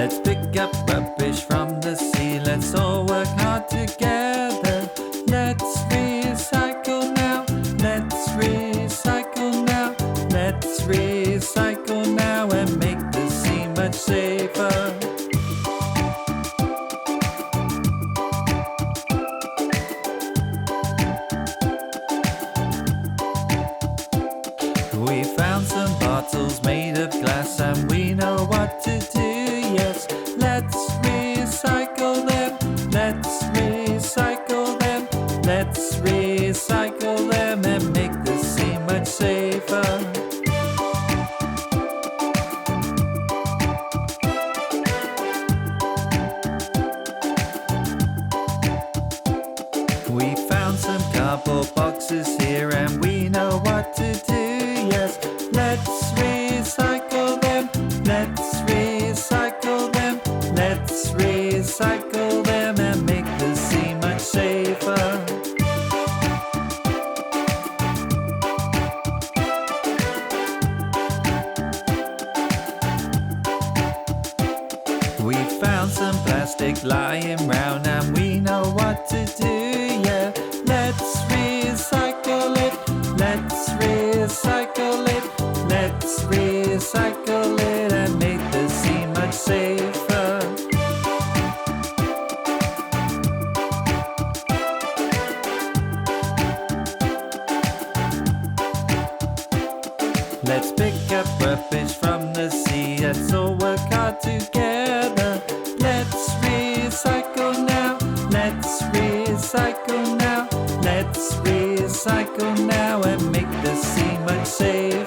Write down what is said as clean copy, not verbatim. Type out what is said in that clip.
Let's pick up rubbish from the sea. Let's all work hard together. Let's recycle now. Let's recycle now. Let's recycle now and make the sea much safer. We found some bottles made of glass and we know what to do, yes. Let's recycle them. Let's recycle them. Let's recycle them and make the sea much safer. We found some cardboard boxes here and we know what to do, yes. Let's recycle them. Let's recycle them. Let's recycle them and make the sea much safer. We found some plastic lying round and we know what to do, yeah. Let's recycle it. Let's recycle it. Let's recycle it and make the sea much safer. Let's pick up rubbish from the sea. Let's all work hard together. Let's recycle now. Let's recycle now. Let's recycle now and make the sea much safer.